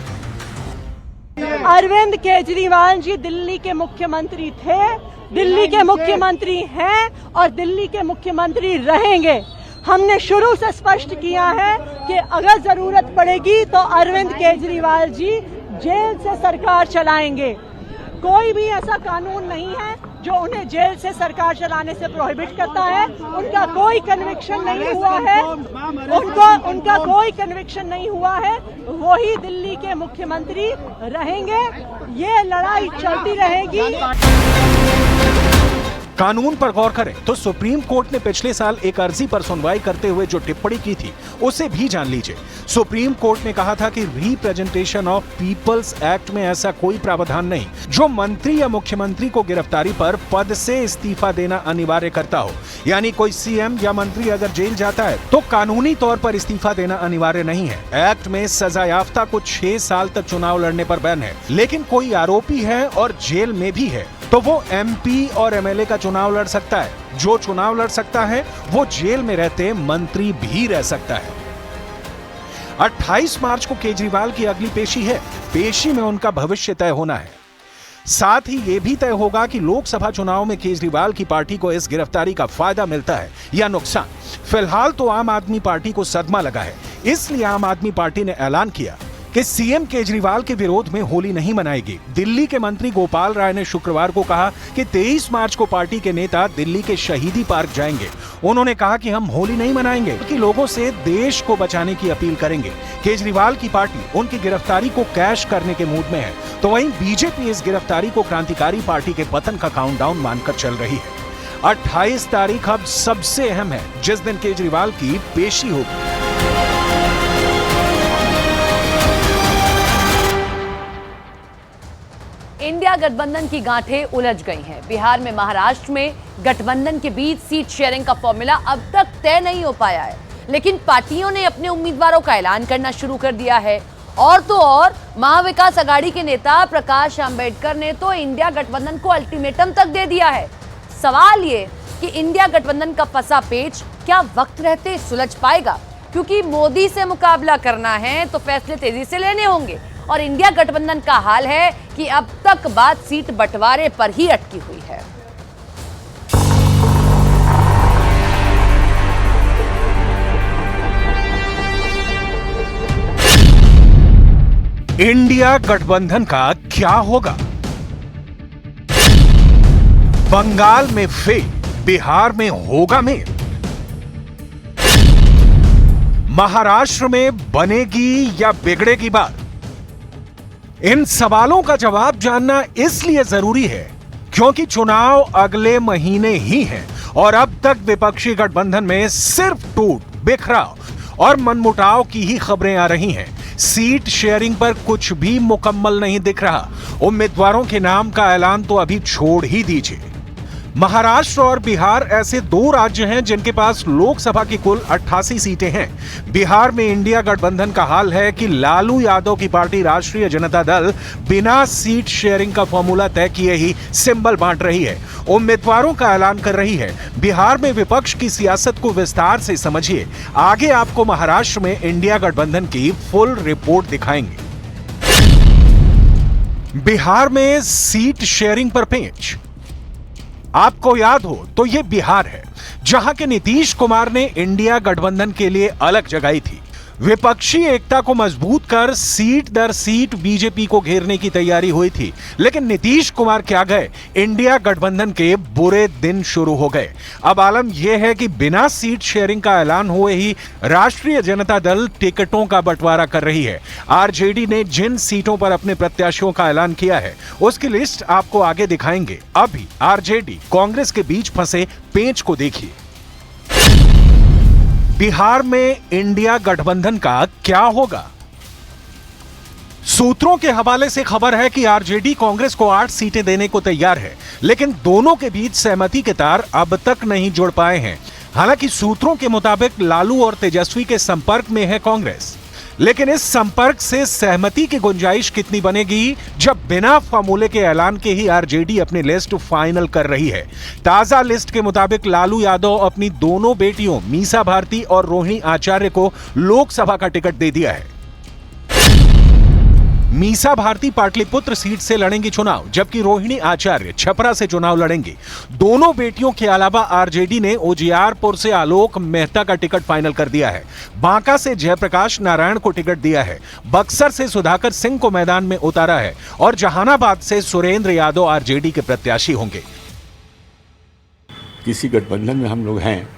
अरविंद केजरीवाल जी दिल्ली के मुख्यमंत्री थे, दिल्ली के मुख्यमंत्री हैं और दिल्ली के मुख्यमंत्री रहेंगे। हमने शुरू से स्पष्ट किया है कि अगर जरूरत पड़ेगी तो अरविंद केजरीवाल जी जेल से सरकार चलाएंगे। कोई भी ऐसा कानून नहीं है जो उन्हें जेल से सरकार चलाने से प्रोहिबिट करता है। उनका कोई कन्विक्शन नहीं हुआ है, उनका कोई कन्विक्शन नहीं हुआ है। वो ही दिल्ली के मुख्यमंत्री रहेंगे। ये लड़ाई चलती रहेगी। कानून पर गौर करें तो सुप्रीम कोर्ट ने पिछले साल एक अर्जी पर सुनवाई करते हुए जो टिप्पणी की थी उसे भी जान लीजिए। सुप्रीम कोर्ट ने कहा था कि रिप्रेजेंटेशन ऑफ पीपल्स एक्ट में ऐसा कोई प्रावधान नहीं जो मंत्री या मुख्यमंत्री को गिरफ्तारी पर पद से इस्तीफा देना अनिवार्य करता हो। यानी कोई सीएम या मंत्री अगर जेल जाता है तो कानूनी तौर पर इस्तीफा देना अनिवार्य नहीं है। एक्ट में सजायाफ्ता को 6 साल तक चुनाव लड़ने पर बैन है, लेकिन कोई आरोपी है और जेल में भी है तो वो एमपी और एमएलए का चुनाव लड़ सकता है। जो चुनाव लड़ सकता है वो जेल में रहते मंत्री भी रह सकता है। 28 मार्च को केजरीवाल की अगली पेशी है। पेशी में उनका भविष्य तय होना है। साथ ही यह भी तय होगा कि लोकसभा चुनाव में केजरीवाल की पार्टी को इस गिरफ्तारी का फायदा मिलता है या नुकसान। फिलहाल तो आम आदमी पार्टी को सदमा लगा है, इसलिए आम आदमी पार्टी ने ऐलान किया कि सीएम केजरीवाल के विरोध में होली नहीं मनाएगी। दिल्ली के मंत्री गोपाल राय ने शुक्रवार को कहा कि 23 मार्च को पार्टी के नेता दिल्ली के शहीदी पार्क जाएंगे। उन्होंने कहा कि हम होली नहीं मनाएंगे, कि लोगों से देश को बचाने की अपील करेंगे। केजरीवाल की पार्टी उनकी गिरफ्तारी को कैश करने के मूड में है, तो वहीं बीजेपी इस गिरफ्तारी को क्रांतिकारी पार्टी के पतन का काउंटडाउन मानकर चल रही है। 28 तारीख अब सबसे अहम है, जिस दिन केजरीवाल की पेशी होगी। इंडिया गठबंधन की गांठें उलझ गई हैं। बिहार में महाराष्ट्र में गठबंधन के बीच सीट शेयरिंग का फॉर्मूला अब तक तय नहीं हो पाया है, लेकिन पार्टियों ने अपने उम्मीदवारों का ऐलान करना शुरू कर दिया है। और तो और महाविकास अघाड़ी के नेता प्रकाश आंबेडकर ने तो इंडिया गठबंधन को अल्टीमेटम तक दे दिया है। सवाल ये कि इंडिया गठबंधन का फंसा पेच क्या वक्त रहते सुलझ पाएगा, क्योंकि मोदी से मुकाबला करना है तो फैसले तेजी से लेने होंगे। और इंडिया गठबंधन का हाल है कि अब तक बात सीट बंटवारे पर ही अटकी हुई है। इंडिया गठबंधन का क्या होगा? बंगाल में फेल, बिहार में होगा मेल, महाराष्ट्र में बनेगी या बिगड़ेगी बात? इन सवालों का जवाब जानना इसलिए जरूरी है क्योंकि चुनाव अगले महीने ही हैं और अब तक विपक्षी गठबंधन में सिर्फ टूट, बिखराव और मनमुटाव की ही खबरें आ रही हैं। सीट शेयरिंग पर कुछ भी मुकम्मल नहीं दिख रहा। उम्मीदवारों के नाम का ऐलान तो अभी छोड़ ही दीजिए। महाराष्ट्र और बिहार ऐसे दो राज्य हैं जिनके पास लोकसभा की कुल 88 सीटें हैं। बिहार में इंडिया गठबंधन का हाल है कि लालू यादव की पार्टी राष्ट्रीय जनता दल बिना सीट शेयरिंग का फॉर्मूला तय किए ही सिंबल बांट रही है, उम्मीदवारों का ऐलान कर रही है। बिहार में विपक्ष की सियासत को विस्तार से समझिए। आगे आपको महाराष्ट्र में इंडिया गठबंधन की फुल रिपोर्ट दिखाएंगे। बिहार में सीट शेयरिंग पर पेच। आपको याद हो तो यह बिहार है जहां के नीतीश कुमार ने इंडिया गठबंधन के लिए अलग जगाई थी। विपक्षी एकता को मजबूत कर सीट दर सीट बीजेपी को घेरने की तैयारी हुई थी, लेकिन नीतीश कुमार क्या गए, इंडिया गठबंधन के बुरे दिन शुरू हो गए। अब आलम यह है कि बिना सीट शेयरिंग का ऐलान हुए ही राष्ट्रीय जनता दल टिकटों का बंटवारा कर रही है। आरजेडी ने जिन सीटों पर अपने प्रत्याशियों का ऐलान किया है उसकी लिस्ट आपको आगे दिखाएंगे। अभी आरजेडी कांग्रेस के बीच फंसे पेंच को देखिए। बिहार में इंडिया गठबंधन का क्या होगा? सूत्रों के हवाले से खबर है कि आरजेडी कांग्रेस को 8 सीटें देने को तैयार है, लेकिन दोनों के बीच सहमति के तार अब तक नहीं जुड़ पाए हैं। हालांकि सूत्रों के मुताबिक लालू और तेजस्वी के संपर्क में है कांग्रेस, लेकिन इस संपर्क से सहमति की गुंजाइश कितनी बनेगी जब बिना फॉर्मूले के ऐलान के ही आरजेडी अपनी लिस्ट फाइनल कर रही है। ताजा लिस्ट के मुताबिक लालू यादव अपनी दोनों बेटियों मीसा भारती और रोहिणी आचार्य को लोकसभा का टिकट दे दिया है। मीसा भारती पाटलिपुत्र सीट से लड़ेंगी चुनाव, जबकि रोहिणी आचार्य छपरा से चुनाव लड़ेंगी। दोनों बेटियों के अलावा आरजेडी ने उजियारपुर से आलोक मेहता का टिकट फाइनल कर दिया है। बांका से जयप्रकाश नारायण को टिकट दिया है। बक्सर से सुधाकर सिंह को मैदान में उतारा है और जहानाबाद से सुरेंद्र यादव आरजेडी के प्रत्याशी होंगे। किसी गठबंधन में हम लोग हैं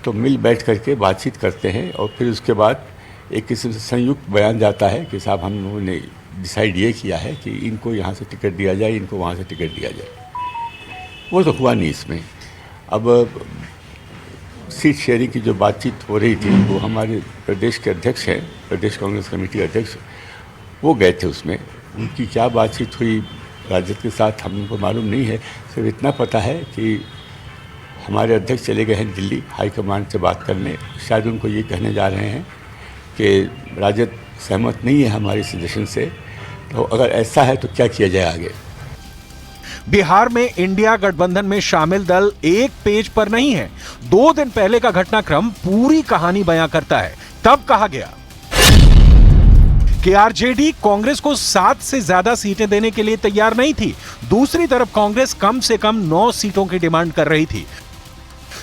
तो मिल बैठ करके बातचीत करते हैं और फिर उसके बाद एक किस्म से संयुक्त बयान जाता है कि साहब हम लोगों ने डिसाइड ये किया है कि इनको यहाँ से टिकट दिया जाए, इनको वहाँ से टिकट दिया जाए। वो तो हुआ नहीं इसमें। अब सीट शेयरिंग की जो बातचीत हो रही थी वो हमारे प्रदेश के अध्यक्ष हैं, प्रदेश कांग्रेस कमेटी के अध्यक्ष, वो गए थे उसमें। उनकी क्या बातचीत हुई राजद के साथ हम लोग को मालूम नहीं है। सिर्फ इतना पता है कि हमारे अध्यक्ष चले गए हैं दिल्ली हाईकमान से बात करने। शायद उनको ये कहने जा रहे हैं कि राजद सहमत नहीं है हमारी सजेशन से, तो अगर ऐसा है तो क्या किया जाए आगे। बिहार में इंडिया गठबंधन में शामिल दल एक पेज पर नहीं है। 2 दिन पहले का घटनाक्रम पूरी कहानी बयां करता है। तब कहा गया कि आरजेडी कांग्रेस को 7 से ज्यादा सीटें देने के लिए तैयार नहीं थी। दूसरी तरफ कांग्रेस कम से कम 9 सीटों की डिमांड कर रही थी।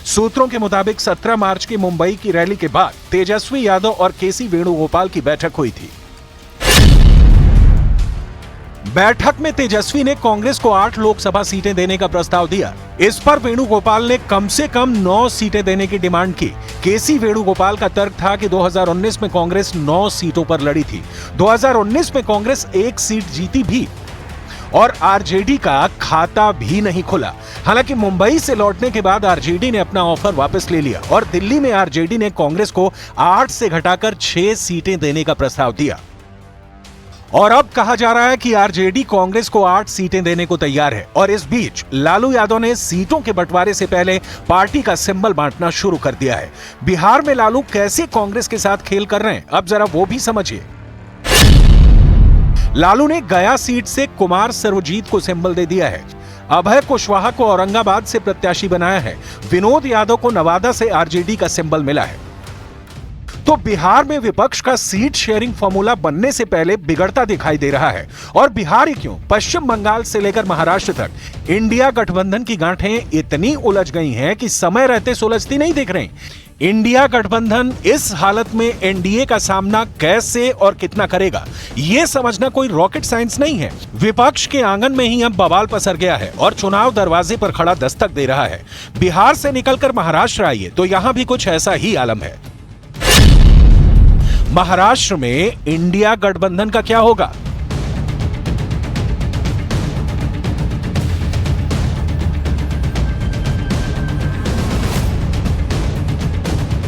सूत्रों के मुताबिक 17 मार्च की मुंबई की रैली के बाद तेजस्वी यादव और केसी वेणुगोपाल की बैठक हुई थी। बैठक में तेजस्वी ने कांग्रेस को 8 लोकसभा सीटें देने का प्रस्ताव दिया। इस पर वेणुगोपाल ने कम से कम 9 सीटें देने की डिमांड की। केसी वेणुगोपाल का तर्क था कि 2019 में कांग्रेस 9 सीटों पर लड़ी थी। 2019 में कांग्रेस 1 सीट जीती भी और आरजेडी का खाता भी नहीं खुला। हालांकि मुंबई से लौटने के बाद आरजेडी ने अपना ऑफर वापस ले लिया और दिल्ली में आरजेडी ने कांग्रेस को 8 से घटाकर 6 सीटें देने का प्रस्ताव दिया। और अब कहा जा रहा है कि आरजेडी कांग्रेस को 8 सीटें देने को तैयार है। और इस बीच लालू यादव ने सीटों के बंटवारे से पहले पार्टी का सिंबल बांटना शुरू कर दिया है। बिहार में लालू कैसे कांग्रेस के साथ खेल कर रहे हैं, अब जरा वो भी समझिए। लालू ने गया सीट से कुमार सर्वजीत को सिंबल दे दिया है। अभय कुशवाहा को औरंगाबाद से प्रत्याशी बनाया है। विनोद यादव को नवादा से आरजेडी का सिंबल मिला है। तो बिहार में विपक्ष का सीट शेयरिंग फॉर्मूला बनने से पहले बिगड़ता दिखाई दे रहा है। और बिहार ही क्यों, पश्चिम बंगाल से लेकर महाराष्ट्र तक इंडिया गठबंधन की गांठें इतनी उलझ गई हैं कि समय रहते सुलझती नहीं दिख रही। इंडिया गठबंधन इस हालत में एनडीए का सामना कैसे और कितना करेगा, यह समझना कोई रॉकेट साइंस नहीं है। विपक्ष के आंगन में ही अब बवाल पसर गया है और चुनाव दरवाजे पर खड़ा दस्तक दे रहा है। बिहार से निकलकर महाराष्ट्र आइए तो यहां भी कुछ ऐसा ही आलम है। महाराष्ट्र में इंडिया गठबंधन का क्या होगा?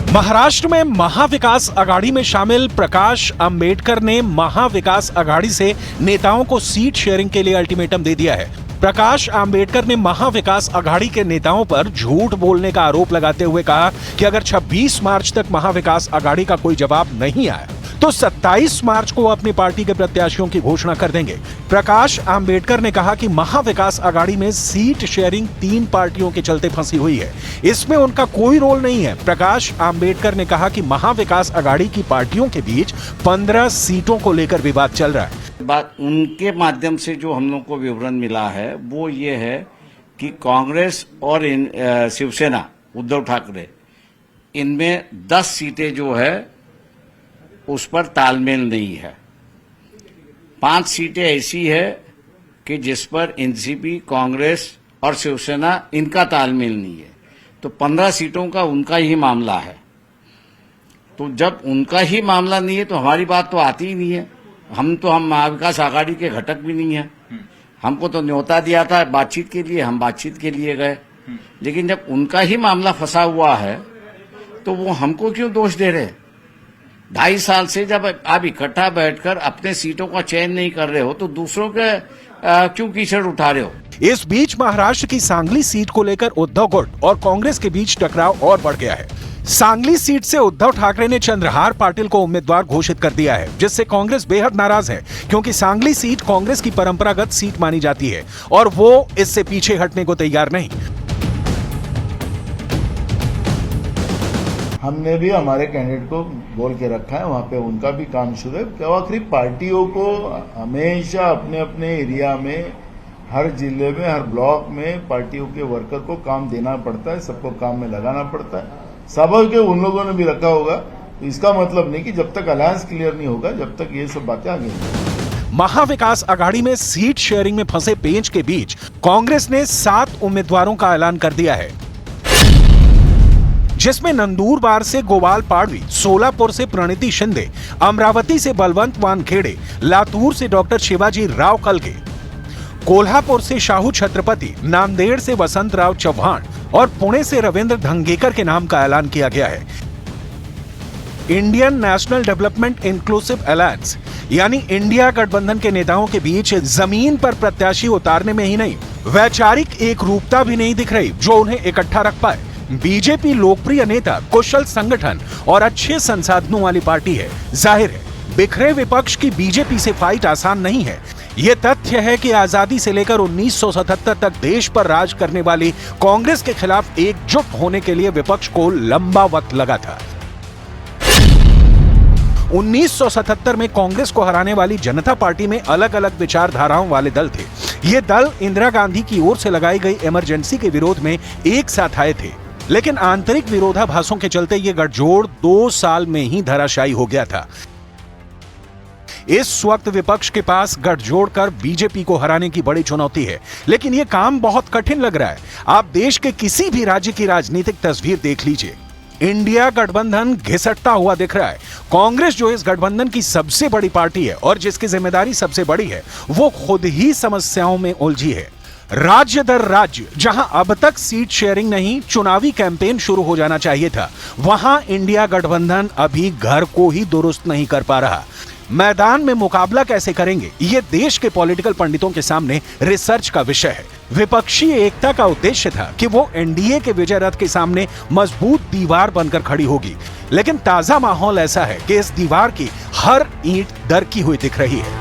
महाराष्ट्र में महाविकास आघाड़ी में शामिल प्रकाश अंबेडकर ने महाविकास आघाड़ी से नेताओं को सीट शेयरिंग के लिए अल्टीमेटम दे दिया है। प्रकाश अंबेडकर ने महाविकास आघाड़ी के नेताओं पर झूठ बोलने का आरोप लगाते हुए कहा कि अगर 26 मार्च तक महाविकास आघाड़ी का कोई जवाब नहीं आया तो 27 मार्च को अपनी पार्टी के प्रत्याशियों की घोषणा कर देंगे। प्रकाश अंबेडकर ने कहा कि महाविकास आघाड़ी में सीट शेयरिंग 3 पार्टियों के चलते फंसी हुई है, इसमें उनका कोई रोल नहीं है। प्रकाश अंबेडकर ने कहा कि महाविकास आघाड़ी की पार्टियों के बीच 15 सीटों को लेकर विवाद चल रहा है। बात उनके माध्यम से जो हम लोग को विवरण मिला है वो ये है कि कांग्रेस और शिवसेना उद्धव ठाकरे इनमें 10 सीटें जो है उस पर तालमेल नहीं है। 5 सीटें ऐसी है कि जिस पर एनसीपी, कांग्रेस और शिवसेना इनका तालमेल नहीं है। तो 15 सीटों का उनका ही मामला है। तो जब उनका ही मामला नहीं है तो हमारी बात तो आती ही नहीं है। हम महाविकास आघाड़ी के घटक भी नहीं है। हमको तो न्योता दिया था बातचीत के लिए, हम बातचीत के लिए गए। लेकिन जब उनका ही मामला फंसा हुआ है तो वो हमको क्यों दोष दे रहे? 2.5 साल से जब आप इकट्ठा बैठकर अपने सीटों का चयन नहीं कर रहे हो तो दूसरों के क्यों कीचड़ उठा रहे हो? इस बीच महाराष्ट्र की सांगली सीट को लेकर उद्धव गुट और कांग्रेस के बीच टकराव और बढ़ गया है। सांगली सीट से उद्धव ठाकरे ने चंद्रहार पाटिल को उम्मीदवार घोषित कर दिया है, जिससे कांग्रेस बेहद नाराज है क्योंकि सांगली सीट कांग्रेस की परंपरागत सीट मानी जाती है और वो इससे पीछे हटने को तैयार नहीं। हमने भी हमारे कैंडिडेट को बोल के रखा है, वहां पे उनका भी काम शुरू है। क्या आखिरी पार्टियों को हमेशा अपने अपने एरिया में, हर जिले में, हर ब्लॉक में पार्टियों के वर्कर को काम देना पड़ता है, सबको काम में लगाना पड़ता है। स्वाभाविक है उन लोगों ने भी रखा होगा। तो इसका मतलब नहीं कि जब तक अलायंस क्लियर नहीं होगा जब तक ये सब बातें आगे नहीं। महाविकास आघाड़ी में सीट शेयरिंग में फंसे पेंच के बीच कांग्रेस ने 7 उम्मीदवारों का ऐलान कर दिया है, जिसमें नंदुरबार से गोपाल पाड़वी, सोलापुर से प्रणीति शिंदे, अमरावती से बलवंत वानखेड़े, लातूर से डॉक्टर शिवाजी राव कलगे, कोल्हापुर से शाहू छत्रपति, नांदेड़ से वसंत राव चौहान और पुणे से रविंद्र धंगेकर के नाम का ऐलान किया गया है। Indian national development inclusive alliance यानी इंडिया गठबंधन के नेताओं के बीच जमीन पर प्रत्याशी उतारने में ही नहीं, वैचारिक एक रूपता भी नहीं दिख रही जो उन्हें इकट्ठा रख पाए। बीजेपी लोकप्रिय नेता, कुशल संगठन और अच्छे संसाधनों वाली पार्टी है। जाहिर है बिखरे विपक्ष की बीजेपी से फाइट आसान नहीं है। यह तथ्य है कि आजादी से लेकर 1977 तक देश पर राज करने वाली कांग्रेस के खिलाफ एकजुट होने के लिए विपक्ष को लंबा वक्त लगा था। 1977 में कांग्रेस को हराने वाली जनता पार्टी में अलग अलग विचारधाराओं वाले दल थे। ये दल इंदिरा गांधी की ओर से लगाई गई इमरजेंसी के विरोध में एक साथ आए थे, लेकिन आंतरिक विरोधाभासों के चलते ये गठजोड़ 2 साल में ही धराशायी हो गया था। इस वक्त विपक्ष के पास गठजोड़ कर बीजेपी को हराने की बड़ी चुनौती है, लेकिन यह काम बहुत कठिन लग रहा है। आप देश के किसी भी राज्य की राजनीतिक तस्वीर देख लीजिए, इंडिया गठबंधन घिसटता हुआ दिख रहा है। कांग्रेस जो इस गठबंधन की सबसे बड़ी पार्टी है और जिसकी जिम्मेदारी सबसे बड़ी है, वो खुद ही समस्याओं में उलझी है। राज्य दर राज्य जहां अब तक सीट शेयरिंग नहीं, चुनावी कैंपेन शुरू हो जाना चाहिए था, वहां इंडिया गठबंधन अभी घर को ही दुरुस्त नहीं कर पा रहा। मैदान में मुकाबला कैसे करेंगे, ये देश के पॉलिटिकल पंडितों के सामने रिसर्च का विषय है। विपक्षी एकता का उद्देश्य था कि वो एनडीए के विजय रथ के सामने मजबूत दीवार बनकर खड़ी होगी, लेकिन ताजा माहौल ऐसा है कि इस दीवार की हर ईंट दरकी हुई दिख रही है।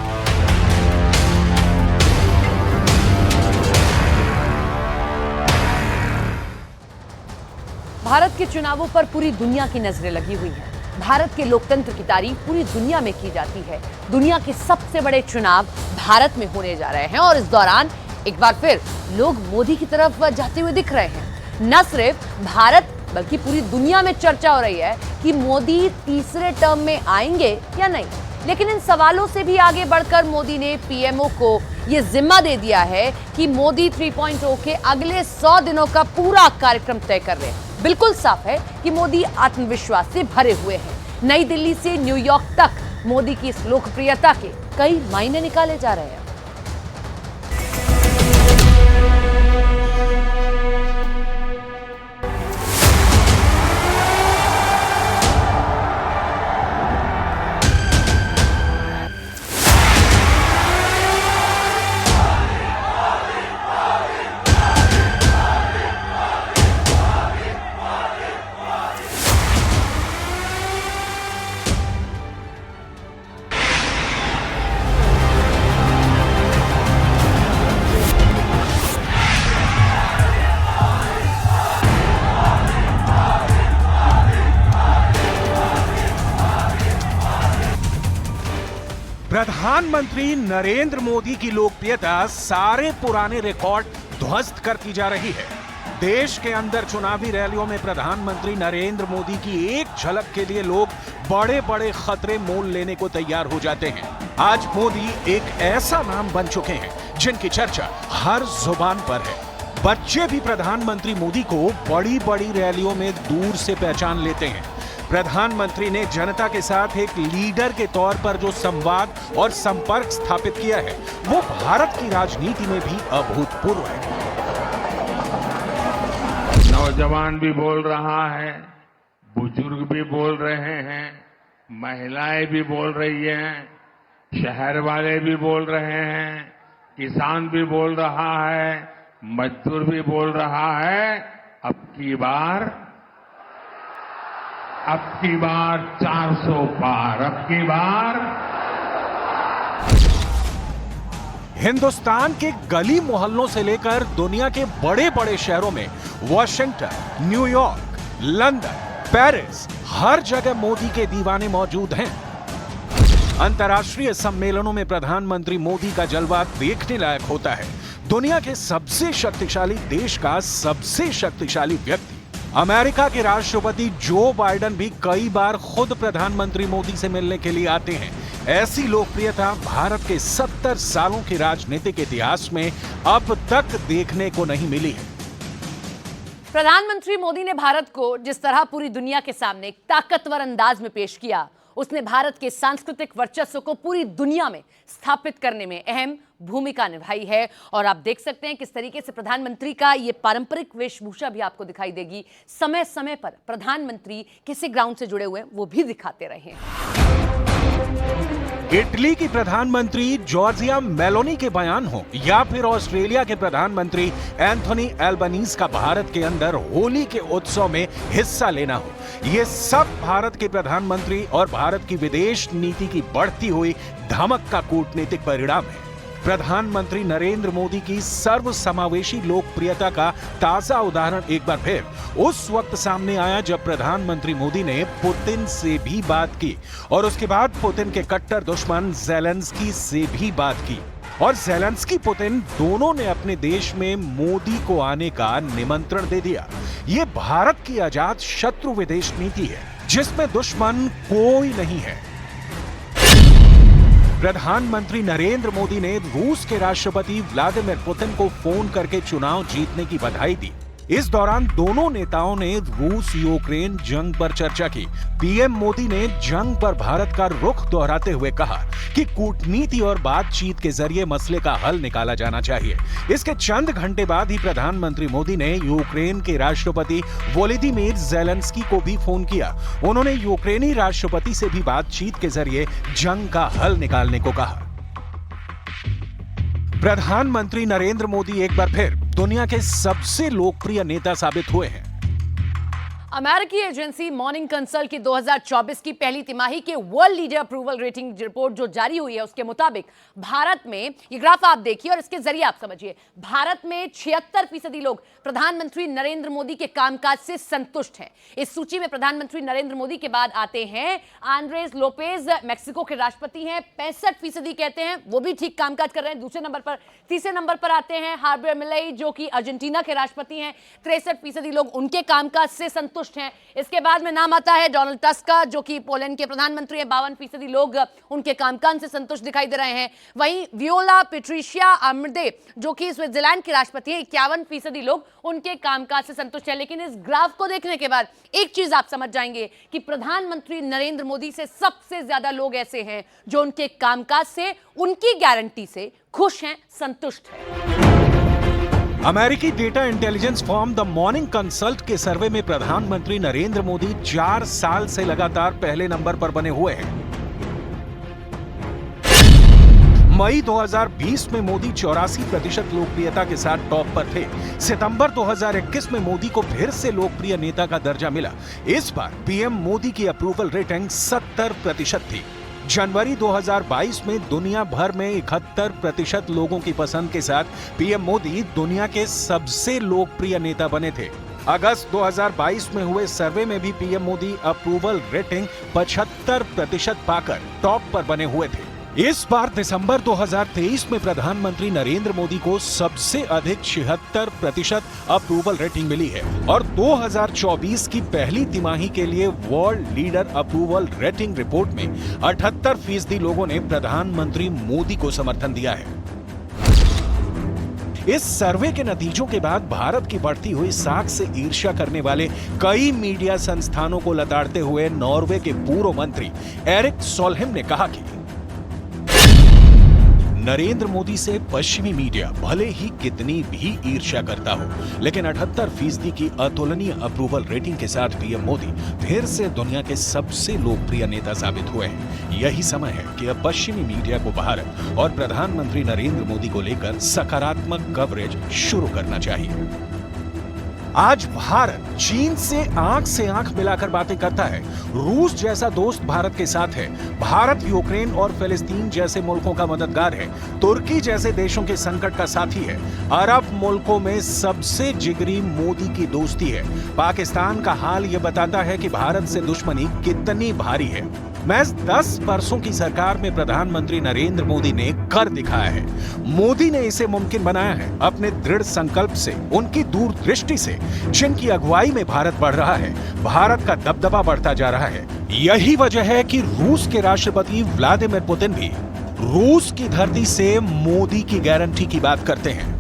भारत के चुनावों पर पूरी दुनिया की नजरें लगी हुई हैं। भारत के लोकतंत्र की तारीफ पूरी दुनिया में की जाती है। दुनिया के सबसे बड़े चुनाव भारत में होने जा रहे हैं और इस दौरान एक बार फिर लोग मोदी की तरफ जाते हुए दिख रहे हैं। न सिर्फ भारत बल्कि पूरी दुनिया में चर्चा हो रही है कि मोदी तीसरे टर्म में आएंगे या नहीं। लेकिन इन सवालों से भी आगे बढ़कर मोदी ने पीएमओ को यह जिम्मा दे दिया है कि मोदी 3.0 के अगले 100 दिनों का पूरा कार्यक्रम तय कर रहे हैं। बिल्कुल साफ है कि मोदी आत्मविश्वास से भरे हुए हैं। नई दिल्ली से न्यूयॉर्क तक मोदी की इस लोकप्रियता के कई मायने निकाले जा रहे हैं। प्रधानमंत्री नरेंद्र मोदी की लोकप्रियता सारे पुराने रिकॉर्ड ध्वस्त करती जा रही है। देश के अंदर चुनावी रैलियों में प्रधानमंत्री नरेंद्र मोदी की एक झलक के लिए लोग बड़े बड़े खतरे मोल लेने को तैयार हो जाते हैं। आज मोदी एक ऐसा नाम बन चुके हैं जिनकी चर्चा हर जुबान पर है। बच्चे भी प्रधानमंत्री मोदी को बड़ी बड़ी रैलियों में दूर से पहचान लेते हैं। प्रधानमंत्री ने जनता के साथ एक लीडर के तौर पर जो संवाद और संपर्क स्थापित किया है, वो भारत की राजनीति में भी अभूतपूर्व है। नौजवान भी बोल रहा है, बुजुर्ग भी बोल रहे हैं, महिलाएं भी बोल रही हैं, शहर वाले भी बोल रहे हैं, किसान भी बोल रहा है, मजदूर भी बोल रहा है। अब की बार 400 पार, अब की बार। हिंदुस्तान के गली मोहल्लों से लेकर दुनिया के बड़े बड़े शहरों में वॉशिंगटन, न्यूयॉर्क, लंदन, पेरिस, हर जगह मोदी के दीवाने मौजूद हैं। अंतर्राष्ट्रीय सम्मेलनों में प्रधानमंत्री मोदी का जलवा देखने लायक होता है। दुनिया के सबसे शक्तिशाली देश का सबसे शक्तिशाली व्यक्ति अमेरिका के राष्ट्रपति जो बाइडेन भी कई बार खुद प्रधानमंत्री मोदी से मिलने के लिए आते हैं। ऐसी लोकप्रियता भारत के 70 सालों के राजनीतिक इतिहास में अब तक देखने को नहीं मिली है। प्रधानमंत्री मोदी ने भारत को जिस तरह पूरी दुनिया के सामने एक ताकतवर अंदाज में पेश किया, उसने भारत के सांस्कृतिक वर्चस्व को पूरी दुनिया में स्थापित करने में अहम भूमिका निभाई है। और आप देख सकते हैं किस तरीके से प्रधानमंत्री का ये पारंपरिक वेशभूषा भी आपको दिखाई देगी। समय समय पर प्रधानमंत्री किसी ग्राउंड से जुड़े हुए हैं वो भी दिखाते रहे हैं। इटली की प्रधानमंत्री जॉर्जिया मेलोनी के बयान हो या फिर ऑस्ट्रेलिया के प्रधानमंत्री एंथोनी एल्बनीज का भारत के अंदर होली के उत्सव में हिस्सा लेना हो, ये सब भारत के प्रधानमंत्री और भारत की विदेश नीति की बढ़ती हुई धमक का कूटनीतिक परिणाम है। प्रधानमंत्री नरेंद्र मोदी की सर्वसमावेशी लोकप्रियता का ताजा उदाहरण एक बार फिर उस वक्त सामने आया जब प्रधानमंत्री मोदी ने पुतिन से भी बात की और उसके बाद पुतिन के कट्टर दुश्मन ज़ेलेंस्की से भी बात की। और ज़ेलेंस्की पुतिन दोनों ने अपने देश में मोदी को आने का निमंत्रण दे दिया। ये भारत की आजाद शत्रु विदेश नीति है जिसमें दुश्मन कोई नहीं है। प्रधानमंत्री नरेंद्र मोदी ने रूस के राष्ट्रपति व्लादिमीर पुतिन को फोन करके चुनाव जीतने की बधाई दी। इस दौरान दोनों नेताओं ने रूस यूक्रेन जंग पर चर्चा की। पीएम मोदी ने जंग पर भारत का रुख दोहराते हुए कहा कि कूटनीति और बातचीत के जरिए मसले का हल निकाला जाना चाहिए। इसके चंद घंटे बाद ही प्रधानमंत्री मोदी ने यूक्रेन के राष्ट्रपति वोलोदिमीर ज़ेलेंस्की को भी फोन किया। उन्होंने यूक्रेनी राष्ट्रपति से भी बातचीत के जरिए जंग का हल निकालने को कहा। प्रधानमंत्री नरेंद्र मोदी एक बार फिर दुनिया के सबसे लोकप्रिय नेता साबित हुए हैं। अमेरिकी एजेंसी मॉर्निंग कंसल्ट की 2024 की पहली तिमाही के world leader approval rating report जो जारी हुई है उसके मुताबिक भारत में, ये ग्राफ आप देखिए और इसके जरिए आप समझिए, भारत में 76% लोग प्रधानमंत्री नरेंद्र मोदी के कामकाज से संतुष्ट हैं। इस सूची में प्रधानमंत्री नरेंद्र मोदी के बाद आते हैं आंद्रेस लोपेज, मेक्सिको के राष्ट्रपति हैं, 65% कहते हैं वो भी ठीक कामकाज कर रहे हैं दूसरे नंबर पर। तीसरे नंबर पर आते हैं हार्बर मिलेई जो कि अर्जेंटीना के राष्ट्रपति हैं, 63% लोग उनके कामकाज से संतुष्ट हैं। इसके बाद में नाम आता है डोनाल्ड टस्क का जो कि पोलैंड के प्रधानमंत्री हैं, 52% लोग उनके कामकाज से संतुष्ट दिखाई दे रहे हैं। वहीं वियोला पेट्रिशिया आमर्दे जो कि स्विट्जरलैंड के राष्ट्रपति हैं, 51% लोग उनके कामकाज से संतुष्ट हैं। लेकिन इस ग्राफ को देखने के बाद एक चीज आप समझ जाएंगे कि प्रधानमंत्री नरेंद्र मोदी से सबसे ज्यादा लोग ऐसे हैं जो उनके कामकाज से, उनकी गारंटी से खुश हैं, संतुष्ट हैं। अमेरिकी data intelligence firm the morning consult के सर्वे में प्रधानमंत्री नरेंद्र मोदी 4 साल से लगातार पहले नंबर पर बने हुए हैं। मई 2020 में मोदी 84% लोकप्रियता के साथ टॉप पर थे। सितंबर 2021 में मोदी को फिर से लोकप्रिय नेता का दर्जा मिला। इस बार पीएम मोदी की अप्रूवल रेटिंग 70% थी। जनवरी 2022 में दुनिया भर में 71% लोगों की पसंद के साथ पीएम मोदी दुनिया के सबसे लोकप्रिय नेता बने थे। अगस्त 2022 में हुए सर्वे में भी पीएम मोदी अप्रूवल रेटिंग 75% पाकर टॉप पर बने हुए थे। इस बार दिसंबर 2023 में प्रधानमंत्री नरेंद्र मोदी को सबसे अधिक 76% अप्रूवल रेटिंग मिली है और 2024 की पहली तिमाही के लिए world leader approval rating report में 78% लोगों ने प्रधानमंत्री मोदी को समर्थन दिया है। इस सर्वे के नतीजों के बाद भारत की बढ़ती हुई साख से ईर्ष्या करने वाले कई मीडिया संस्थानों को लताड़ते हुए नॉर्वे के पूर्व मंत्री एरिक सोलहेम ने कहा कि नरेंद्र मोदी से पश्चिमी मीडिया भले ही कितनी भी ईर्ष्या करता हो, लेकिन 78% की अतुलनीय अप्रूवल रेटिंग के साथ पीएम मोदी फिर से दुनिया के सबसे लोकप्रिय नेता साबित हुए हैं। यही समय है कि अब पश्चिमी मीडिया को भारत और प्रधानमंत्री नरेंद्र मोदी को लेकर सकारात्मक कवरेज शुरू करना चाहिए। आज भारत चीन से आंख मिलाकर बातें करता है। रूस जैसा दोस्त भारत के साथ है। भारत यूक्रेन और फिलिस्तीन जैसे मुल्कों का मददगार है। तुर्की जैसे देशों के संकट का साथी है। अरब मुल्कों में सबसे जिगरी मोदी की दोस्ती है। पाकिस्तान का हाल यह बताता है कि भारत से दुश्मनी कितनी भारी है। महज 10 वर्षों की सरकार में प्रधानमंत्री नरेंद्र मोदी ने कर दिखाया है। मोदी ने इसे मुमकिन बनाया है अपने दृढ़ संकल्प से, उनकी दूरदृष्टि से, जिनकी अगुवाई में भारत बढ़ रहा है। भारत का दबदबा बढ़ता जा रहा है। यही वजह है कि रूस के राष्ट्रपति व्लादिमीर पुतिन भी रूस की धरती से मोदी की गारंटी की बात करते हैं।